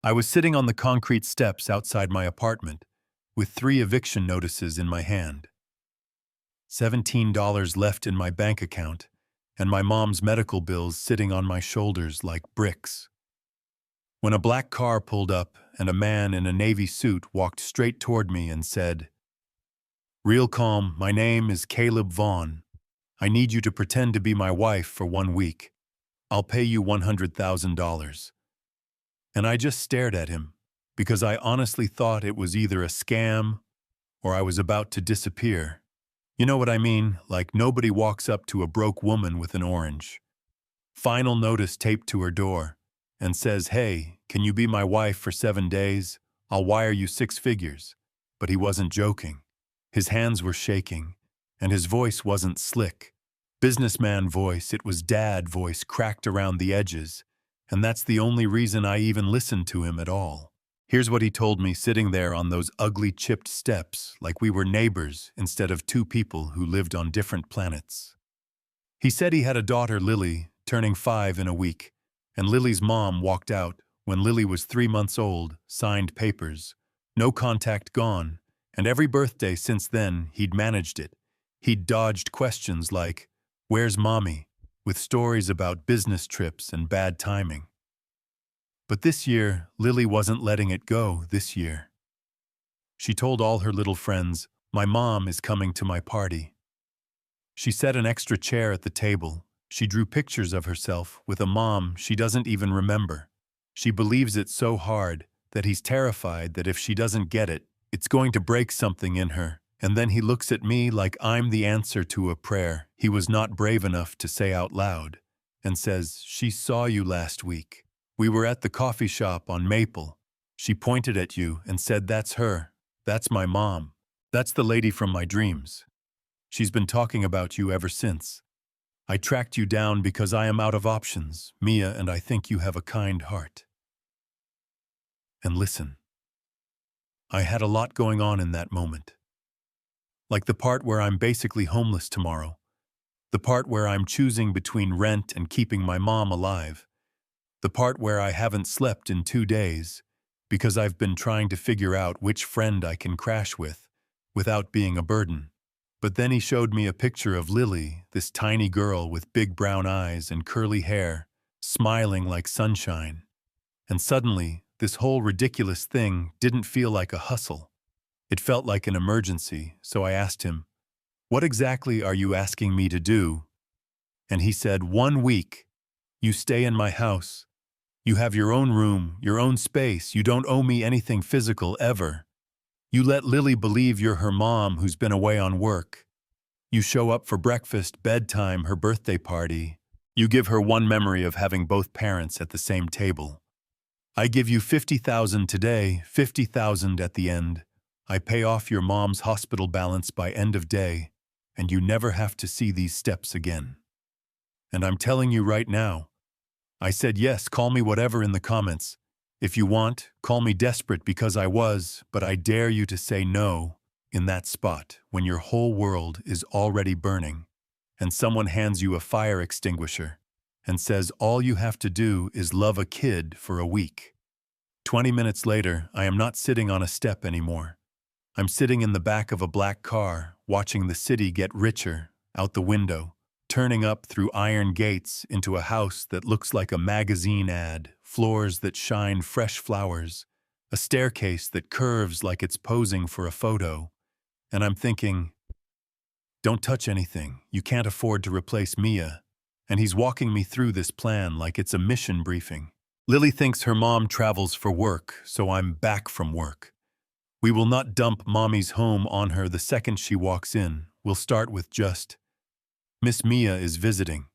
I was sitting on the concrete steps outside my apartment, with 3 eviction notices in my hand. $17 left in my bank account, and my mom's medical bills sitting on my shoulders like bricks. When a black car pulled up and a man in a navy suit walked straight toward me and said, "Real calm, my name is Caleb Vaughn. I need you to pretend to be my wife for 1 week. I'll pay you $100,000. And I just stared at him, because I honestly thought it was either a scam or I was about to disappear. You know what I mean? Like nobody walks up to a broke woman with an orange, final notice taped to her door, and says, "Hey, can you be my wife for 7 days? I'll wire you 6 figures." But he wasn't joking. His hands were shaking, and his voice wasn't slick. Businessman voice, it was dad voice cracked around the edges, and that's the only reason I even listened to him at all. Here's what he told me sitting there on those ugly chipped steps like we were neighbors instead of two people who lived on different planets. He said he had a daughter, Lily, turning 5 in a week, and Lily's mom walked out when Lily was 3 months old, signed papers, no contact gone, and every birthday since then he'd managed it. He'd dodged questions like, "Where's mommy?" with stories about business trips and bad timing. But this year, Lily wasn't letting it go this year. She told all her little friends, "My mom is coming to my party." She set an extra chair at the table. She drew pictures of herself with a mom she doesn't even remember. She believes it so hard that he's terrified that if she doesn't get it, it's going to break something in her. And then he looks at me like I'm the answer to a prayer he was not brave enough to say out loud, and says, "She saw you last week. We were at the coffee shop on Maple. She pointed at you and said, 'That's her. That's my mom. That's the lady from my dreams. She's been talking about you ever since. I tracked you down because I am out of options, Mia, and I think you have a kind heart.'" And listen, I had a lot going on in that moment. Like the part where I'm basically homeless tomorrow. The part where I'm choosing between rent and keeping my mom alive. The part where I haven't slept in 2 days because I've been trying to figure out which friend I can crash with without being a burden. But then he showed me a picture of Lily, this tiny girl with big brown eyes and curly hair, smiling like sunshine. And suddenly, this whole ridiculous thing didn't feel like a hustle. It felt like an emergency, so I asked him, "What exactly are you asking me to do?" And he said, "1 week. You stay in my house. You have your own room, your own space. You don't owe me anything physical ever. You let Lily believe you're her mom who's been away on work. You show up for breakfast, bedtime, her birthday party. You give her one memory of having both parents at the same table. I give you 50,000 today, 50,000 at the end. I pay off your mom's hospital balance by end of day, and you never have to see these steps again. And I'm telling you right now, I said yes, call me whatever in the comments. If you want, call me desperate because I was, but I dare you to say no in that spot when your whole world is already burning, and someone hands you a fire extinguisher and says all you have to do is love a kid for a week. 20 minutes later, I am not sitting on a step anymore. I'm sitting in the back of a black car, watching the city get richer out the window, turning up through iron gates into a house that looks like a magazine ad, floors that shine fresh flowers, a staircase that curves like it's posing for a photo. And I'm thinking, don't touch anything. You can't afford to replace Mia. And he's walking me through this plan like it's a mission briefing. Lily thinks her mom travels for work, so I'm back from work. We will not dump mommy's home on her the second she walks in. We'll start with just, "Miss Mia is visiting."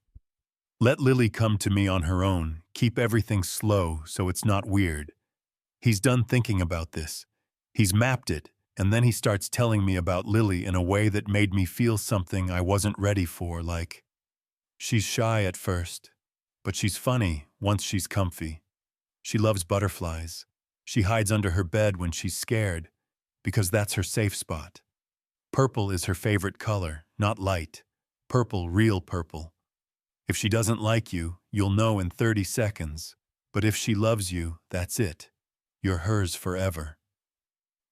Let Lily come to me on her own. Keep everything slow so it's not weird. He's done thinking about this. He's mapped it, and then he starts telling me about Lily in a way that made me feel something I wasn't ready for, like, she's shy at first, but she's funny once she's comfy. She loves butterflies. She hides under her bed when she's scared, because that's her safe spot. Purple is her favorite color, not light. Purple, real purple. If she doesn't like you, you'll know in 30 seconds. But if she loves you, that's it. You're hers forever.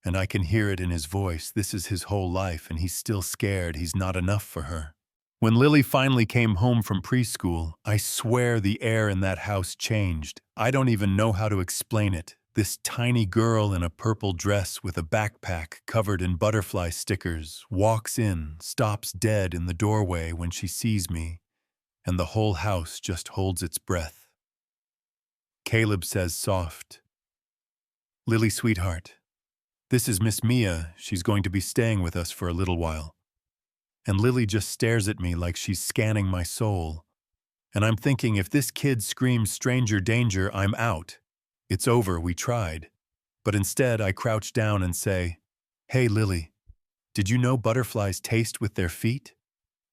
And I can hear it in his voice. This is his whole life, and he's still scared he's not enough for her. When Lily finally came home from preschool, I swear the air in that house changed. I don't even know how to explain it. This tiny girl in a purple dress with a backpack covered in butterfly stickers walks in, stops dead in the doorway when she sees me, and the whole house just holds its breath. Caleb says soft, "Lily, sweetheart, this is Miss Mia. She's going to be staying with us for a little while." And Lily just stares at me like she's scanning my soul. And I'm thinking, if this kid screams stranger danger, I'm out. It's over, we tried. But instead, I crouch down and say, "Hey, Lily, did you know butterflies taste with their feet?"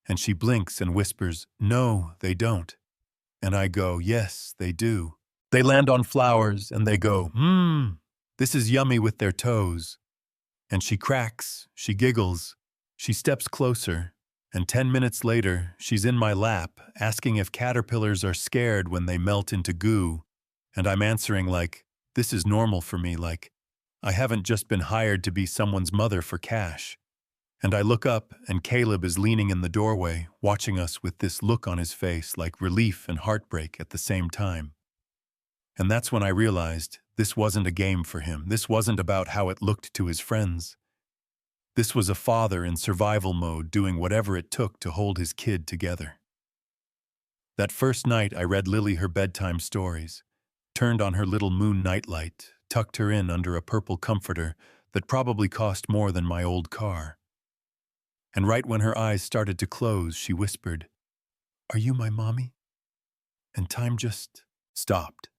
And she blinks and whispers, "No, they don't." And I go, "Yes, they do. They land on flowers and they go, this is yummy with their toes." And she cracks, she giggles, she steps closer, and 10 minutes later, she's in my lap, asking if caterpillars are scared when they melt into goo. And I'm answering like, this is normal for me, like, I haven't just been hired to be someone's mother for cash. And I look up, and Caleb is leaning in the doorway, watching us with this look on his face like relief and heartbreak at the same time. And that's when I realized this wasn't a game for him. This wasn't about how it looked to his friends. This was a father in survival mode doing whatever it took to hold his kid together. That first night, I read Lily her bedtime stories, turned on her little moon nightlight, tucked her in under a purple comforter that probably cost more than my old car. And right when her eyes started to close, she whispered, "Are you my mommy?" And time just stopped.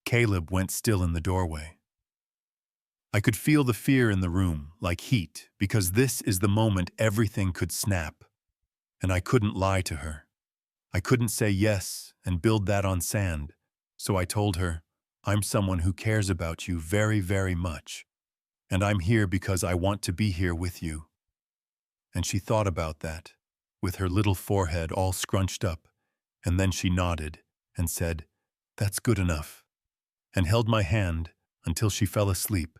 Caleb went still in the doorway. I could feel the fear in the room, like heat, because this is the moment everything could snap. And I couldn't lie to her. I couldn't say yes and build that on sand. So I told her, "I'm someone who cares about you very, very much. And I'm here because I want to be here with you." And she thought about that, with her little forehead all scrunched up, and then she nodded and said, "That's good enough," and held my hand until she fell asleep.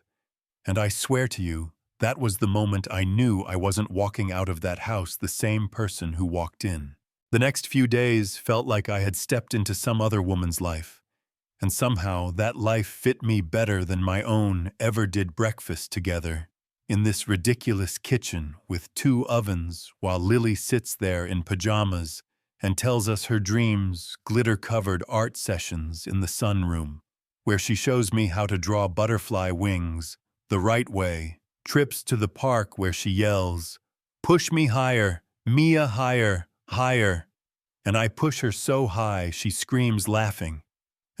And I swear to you, that was the moment I knew I wasn't walking out of that house the same person who walked in. The next few days felt like I had stepped into some other woman's life, and somehow that life fit me better than my own ever did. Breakfast together in this ridiculous kitchen with 2 ovens while Lily sits there in pajamas and tells us her dreams, glitter-covered art sessions in the sunroom, where she shows me how to draw butterfly wings the right way, trips to the park where she yells, "Push me higher, Mia, higher, higher." And I push her so high she screams laughing.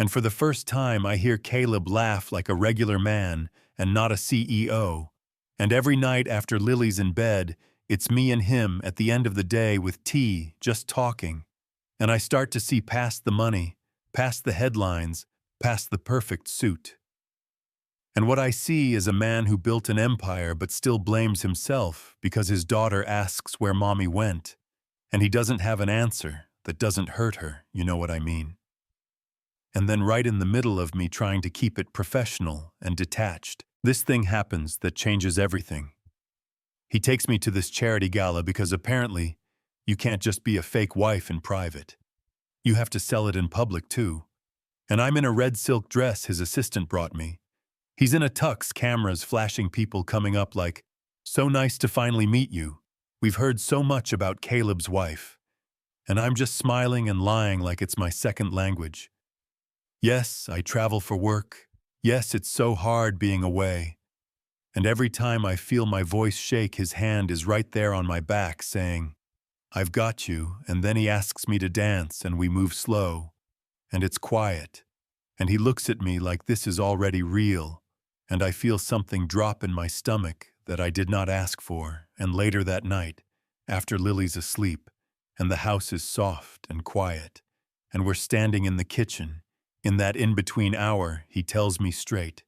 And for the first time I hear Caleb laugh like a regular man and not a CEO. And every night after Lily's in bed, it's me and him at the end of the day with tea, just talking. And I start to see past the money, past the headlines, past the perfect suit. And what I see is a man who built an empire but still blames himself because his daughter asks where mommy went, and he doesn't have an answer that doesn't hurt her, you know what I mean. And then right in the middle of me trying to keep it professional and detached, this thing happens that changes everything. He takes me to this charity gala because apparently you can't just be a fake wife in private. You have to sell it in public too. And I'm in a red silk dress his assistant brought me. He's in a tux, cameras flashing, people coming up like, "So nice to finally meet you. We've heard so much about Caleb's wife." And I'm just smiling and lying like it's my second language. Yes, I travel for work. Yes, it's so hard being away. And every time I feel my voice shake, his hand is right there on my back saying, "I've got you." And then he asks me to dance and we move slow. And it's quiet. And he looks at me like this is already real. And I feel something drop in my stomach that I did not ask for. And later that night, after Lily's asleep, and the house is soft and quiet, and we're standing in the kitchen, in that in-between hour, he tells me straight,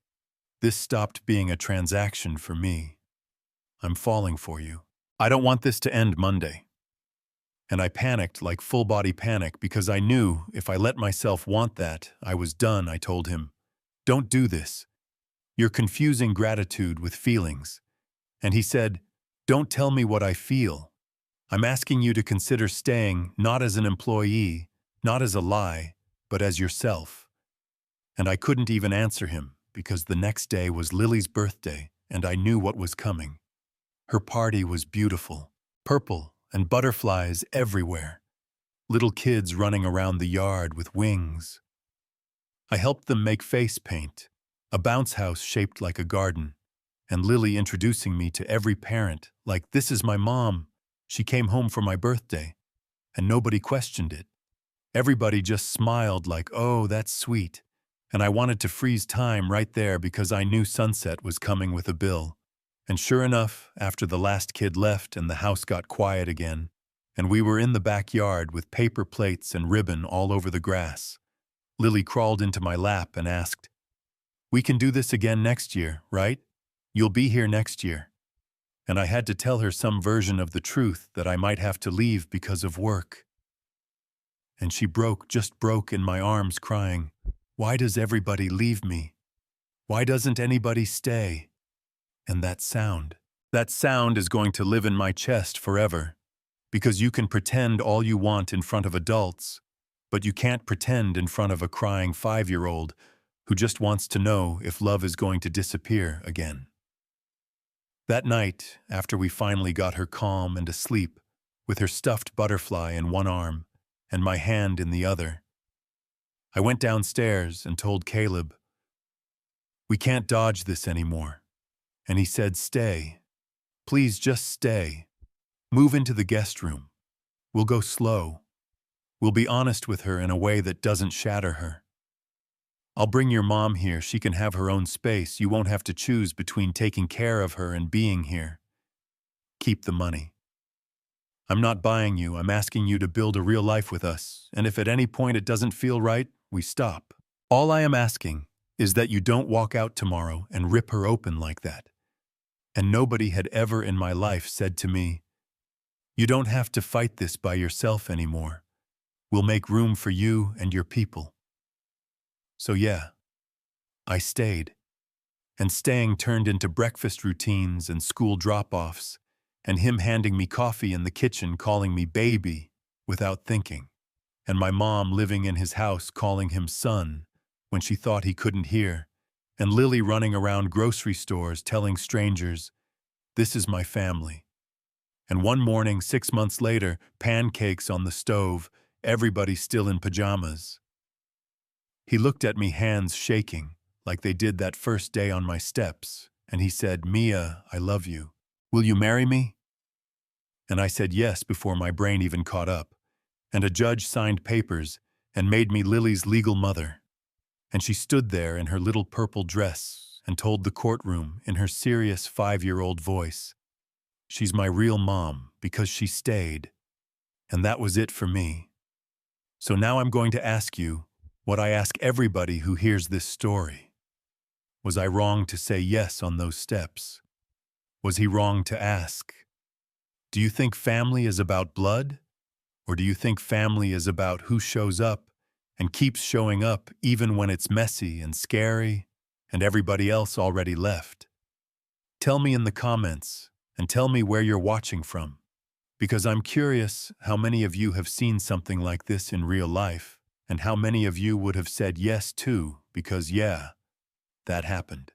"This stopped being a transaction for me. I'm falling for you. I don't want this to end Monday." And I panicked like full-body panic because I knew if I let myself want that, I was done, I told him. Don't do this. You're confusing gratitude with feelings. And he said, don't tell me what I feel. I'm asking you to consider staying not as an employee, not as a lie, but as yourself. And I couldn't even answer him because the next day was Lily's birthday and I knew what was coming. Her party was beautiful, purple and butterflies everywhere. Little kids running around the yard with wings. I helped them make face paint, a bounce house shaped like a garden, and Lily introducing me to every parent like, this is my mom. She came home for my birthday. And nobody questioned it. Everybody just smiled like, oh, that's sweet. And I wanted to freeze time right there because I knew sunset was coming with a bill. And sure enough, after the last kid left and the house got quiet again, and we were in the backyard with paper plates and ribbon all over the grass, Lily crawled into my lap and asked, we can do this again next year, right? You'll be here next year. And I had to tell her some version of the truth that I might have to leave because of work. And she just broke in my arms crying, why does everybody leave me? Why doesn't anybody stay? And that sound is going to live in my chest forever. Because you can pretend all you want in front of adults, but you can't pretend in front of a crying 5-year-old who just wants to know if love is going to disappear again. That night, after we finally got her calm and asleep, with her stuffed butterfly in one arm and my hand in the other, I went downstairs and told Caleb, we can't dodge this anymore. And he said, stay. Please just stay. Move into the guest room. We'll go slow. We'll be honest with her in a way that doesn't shatter her. I'll bring your mom here. She can have her own space. You won't have to choose between taking care of her and being here. Keep the money. I'm not buying you. I'm asking you to build a real life with us. And if at any point it doesn't feel right, we stop. All I am asking is that you don't walk out tomorrow and rip her open like that. And nobody had ever in my life said to me, you don't have to fight this by yourself anymore. We'll make room for you and your people. So yeah, I stayed. And staying turned into breakfast routines and school drop-offs, and him handing me coffee in the kitchen calling me baby without thinking, and my mom living in his house calling him son when she thought he couldn't hear, and Lily running around grocery stores telling strangers, this is my family. And one morning, 6 months later, pancakes on the stove, everybody still in pajamas. He looked at me, hands shaking, like they did that first day on my steps, and he said, Mia, I love you. Will you marry me? And I said yes before my brain even caught up, and a judge signed papers and made me Lily's legal mother. And she stood there in her little purple dress and told the courtroom in her serious 5-year-old voice, she's my real mom because she stayed. And that was it for me. So now I'm going to ask you what I ask everybody who hears this story. Was I wrong to say yes on those steps? Was he wrong to ask? Do you think family is about blood? Or do you think family is about who shows up and keeps showing up even when it's messy and scary and everybody else already left? Tell me in the comments and tell me where you're watching from, because I'm curious how many of you have seen something like this in real life and how many of you would have said yes too, because yeah, that happened.